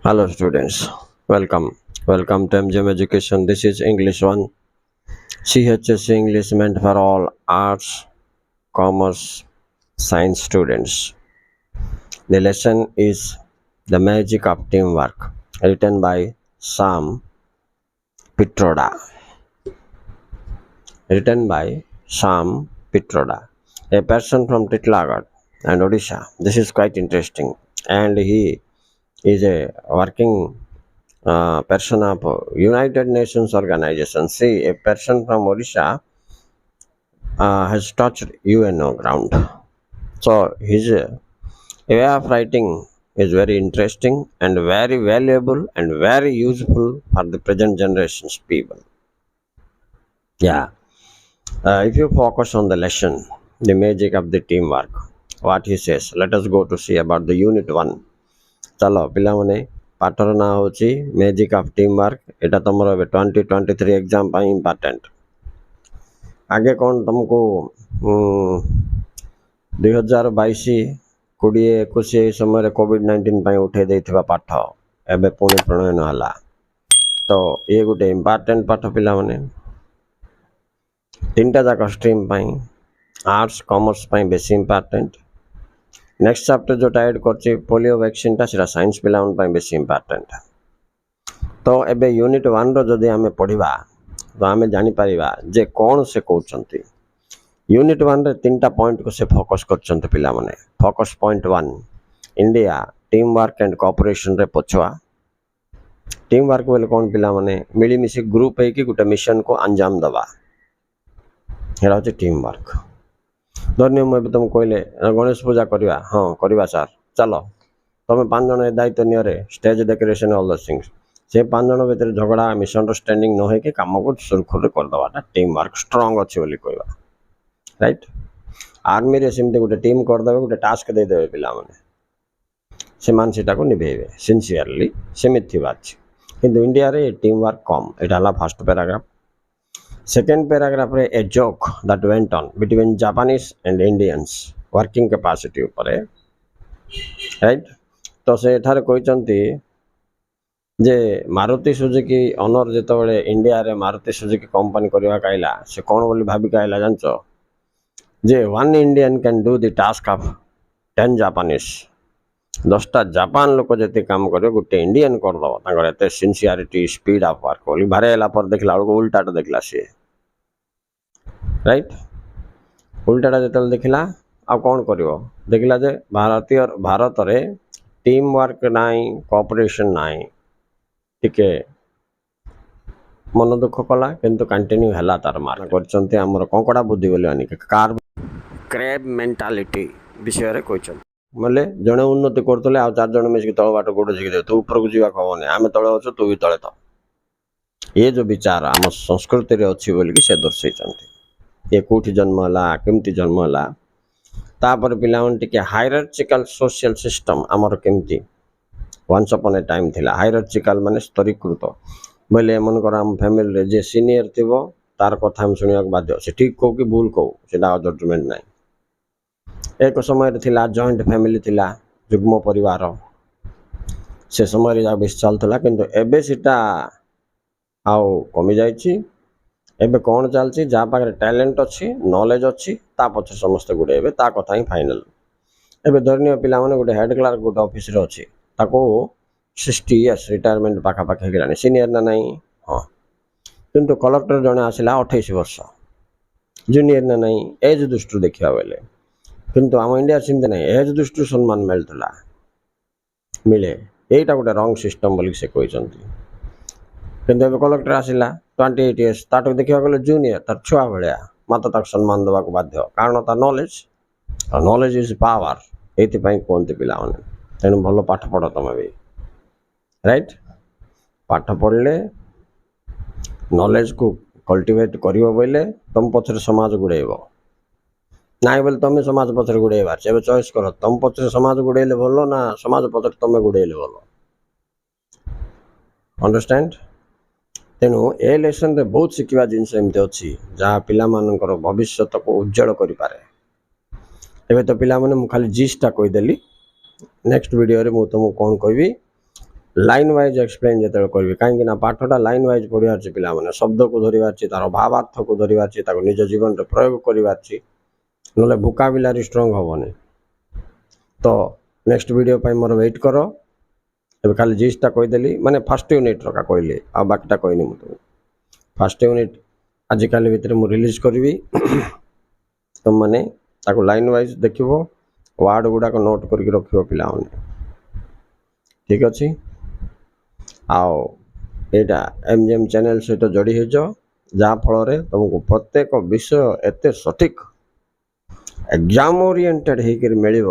Hello students, welcome to MGM Education. This is English 1. CHSC English meant for all arts, commerce, science students. The lesson is The Magic of Teamwork, written by Sam Pitroda. A person from Titlagarh and Odisha. This is quite interesting, and he is a working person of United Nations organization. See, a person from Odisha has touched UNO ground. So his way of writing is very interesting and very valuable and very useful for the present generation's people. Yeah. If you focus on the lesson, the magic of the teamwork, what he says, let us go to see about the unit 1. चलो पिलामने पाठर ना होची magic of team work Etah तमरो 2023 exam pi important आगे कौन तुमको 2022 2021 समय कोविड-19 पाई उठे देथिबा पाठ एबे पुणी प्रणयन हला तो ये गोटे इंपोर्टेंट पाठ पिलामने तीनटा जाक स्ट्रीम पाई आर्ट्स कॉमर्स पाई बेसी इंपोर्टेंट नेक्स्ट चैप्टर जो ऐड करछि पोलियो वैक्सीन ता सेरा साइंस पिलाउन पाई बेसी इंपोर्टेंट तो एबे यूनिट 1 रो जदि हमें पढिबा तो हमें जानि परिबा जे कोन से कहउचंती यूनिट 1 रे तीनटा पॉइंट को से फोकस करचंती पिला माने focus point 1 India team work and cooperation रे पछुआ टीम वर्क बोले कोन पिला माने मिली मिसी ग्रुप है कि गुटे मिशन को अंजाम दबा हेरा होचे टीम वर्क धन्य मैं तुम कहले गणेश पूजा करवा हाँ करवा सर चलो तुम 5 जन दायित्व निरे stage decoration all those things से 5 जन भीतर झगड़ा मिसअंडरस्टैंडिंग न होके काम को सुरखुर कर दवाटा टीम वर्क स्ट्रांग अच्छे बोली कहवा राइट आर्मी रे सेमते गोटे टीम कर देबे गोटे टास्क दे देबे पिला माने से मान सेटा को निभेबे सिंसियरली सेमित थिबा अछि किंतु इंडिया रे टीम वर्क कम एटा हला फर्स्ट पैराग्राफ Second paragraph रे a joke that went on between Japanese and Indians working capacity ऊपर right तो से एठार कहचंती जे मारुति सुजुकी ऑनर जेते बेले इंडिया रे मारुति सुजुकी कंपनी करवा काइला से कोन बोली भाबी काइला जानचो जे one Indian can do the task of 10 Japanese 10टा जापान लोक जति काम करे गुटे इंडियन कर दबो तांगर एते सिंसियरिटी स्पीड ऑफ वर्क बोली भारेला पर देखला उल्टाटा देखला से राइट उल्टाटा जतल देखला आ कौन करिवो देखला जे भारत रे टीम वर्क नाई कोऑपरेशन नाई टिके मन दुख कला किंतु कंटिन्यू हला तार मार करचंती हमर कंकड़ा बुद्धि बोली अनि कार क्रैब मेंटालिटी विषय रे कहचन मले जणे उन्नति करतले आ 4 जण मिस तळ बाट गोड जिग दे तू ऊपर को जीवा खबने आमे तळे अछ तू भी तळे तो ये जो विचार आम संस्कृति रे अछि बोली कि से दर्शैचंती ये कोठी जन्म हला केमती जन्म हला तापर पिलावन टिके हायरार्चिकल सोशल सिस्टम हमर केमती वंस अपन ए टाइम थिला हायरार्चिकल माने स्तरीकृत बोले मन कर हम फैमिली रे जे सीनियर थिबो तार कथा हम सुनिया बाध्य से ठीक को कि भूल को सेटा जजमेंट नाही एक समय थिला जॉइंट फैमिली थिला जुग्म परिवार से समय रे बेस चलथला किंतु एबे सिटा आउ कमी जाइछि एबे कोन चलछि जा पाखरे टैलेंट अछि नॉलेज अछि ता पछ समस्त गुडे एबे ता कथा ही फाइनल एबे धरनिय पिला माने गुडे हेड क्लर्क गुडे ऑफिस रे अछि ताको 60 इयर्स रिटायरमेंट पाखा पाखा गेलानी सीनियर ना नाही हां किंतु कलेक्टर जने आसिला 28 वर्ष जूनियर ना नाही एज दृष्टि देखिया बेले किंतु आम इंडिया सिंधे नहीं एज दृष्टि सम्मान मिलता मिले यहीटा गोटे रंग सिस्टम बोली से कहते किंतु एबे कलेक्टर आसिला 28 इयर्स ताटो देखिया गले जूनियर तार छुआ भलिया मत तक सम्मान देवा को बाध्य कारण तार नॉलेज इज पावर एति पई कोनते पिला माने तेनु भलो पाठ पढ तमे भी राइट पाठ पढ़ले नॉलेज को कल्टिवेट करिवो बोले तुम पछरे समाज गुड़ेबो नाई बोले तुम समाज पछरे गुड़ेबार से चॉइस करो तुम पछरे समाज गुड़ेले भलो ना समाज पछरे तुम गुड़ेले भलो अंडरस्टैंड तेणु ए लेसन रे बहुत शिखा जिनस एमती अच्छी जहाँ पिला मानकर भविष्य को उज्जवल करि पारे एबे तो पिला माने मु खाली जिसटा कहिदेली नेक्स्ट वीडियो रे मु तुमको कोन कहबी ଲାଇନ୍ ୱାଇଜ୍ ଏକ୍ସପ୍ଲେନ୍ ଯେତେବେଳେ କରିବି, କାହିଁକିନା ପାଠଟା ଲାଇନ୍ ୱାଇଜ୍ ପଢ଼ିବାର ଅଛି ପିଲାମାନେ, ଶବ୍ଦକୁ ଧରିବାର ଅଛି, ତା'ର ଭାବାର୍ଥକୁ ଧରିବାର ଅଛି, ତାକୁ ନିଜ ଜୀବନରେ ପ୍ରୟୋଗ କରିବାର ଅଛି, ନହେଲେ ଭୋକାବୁଲାରି ଷ୍ଟ୍ରଙ୍ଗ ହେବନି। ତ ନେକ୍ସଟ ଭିଡ଼ିଓ ପାଇଁ ମୋର ୱେଟ୍ କର। ଏବେ ଖାଲି ଜିସ୍ଟା କହିଦେଲି, ମାନେ ଫାର୍ଷ୍ଟ ୟୁନିଟ୍ର କହିଲି, ଆଉ ବାକିଟା କହିନି ମୁଁ ତୁମକୁ। ଫାର୍ଷ୍ଟ ୟୁନିଟ୍ ଆଜିକାଲି ଭିତରେ ମୁଁ ରିଲିଜ୍ କରିବି, ତୁମମାନେ ତାକୁ ଲାଇନ୍ ୱାଇଜ୍ ଦେଖିବ, ୱାର୍ଡ଼ ଗୁଡ଼ାକ ନୋଟ୍ କରିକି ରଖିବ ପିଲାମାନେ, ଠିକ୍ ଅଛି। ଆଉ ଏଇଟା MGM ଚ୍ୟାନେଲ୍ ସହିତ ଯୋଡ଼ି ହେଇଯାଅ, ଯାହାଫଳରେ ତୁମକୁ ପ୍ରତ୍ୟେକ ବିଷୟ ଏତେ ସଠିକ୍ ଏକ୍ଜାମ୍ ଓରିଏଣ୍ଟେଡ଼୍ ହେଇକରି ମିଳିବ,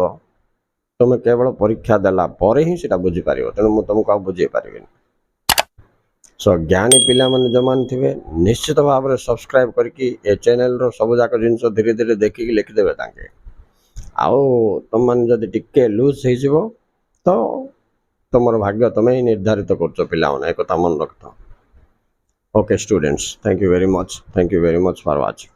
ତୁମେ କେବଳ ପରୀକ୍ଷା ଦେଲା ପରେ ହିଁ ସେଇଟା ବୁଝିପାରିବ। ତେଣୁ ମୁଁ ତୁମକୁ ଆଉ ବୁଝେଇ ପାରିବିନି। ସୋ ଜ୍ଞାନୀ ପିଲାମାନେ ଯେଉଁମାନେ ଥିବେ ନିଶ୍ଚିତ ଭାବରେ ସବସ୍କ୍ରାଇବ୍ କରିକି ଏ ଚ୍ୟାନେଲ୍ର ସବୁଯାକ ଜିନିଷ ଧୀରେ ଧୀରେ ଦେଖିକି ଲେଖିଦେବେ ତାଙ୍କେ। ଆଉ ତୁମମାନେ ଯଦି ଟିକେ ଲୁଜ୍ ହେଇଯିବ ତ ତୁମର ଭାଗ୍ୟ ତୁମେ ହିଁ ନିର୍ଦ୍ଧାରିତ କରୁଛ ପିଲାମାନେ, ଏ କଥା ମନେ ରଖିଥାଅ। Okay students, thank you very much for watching.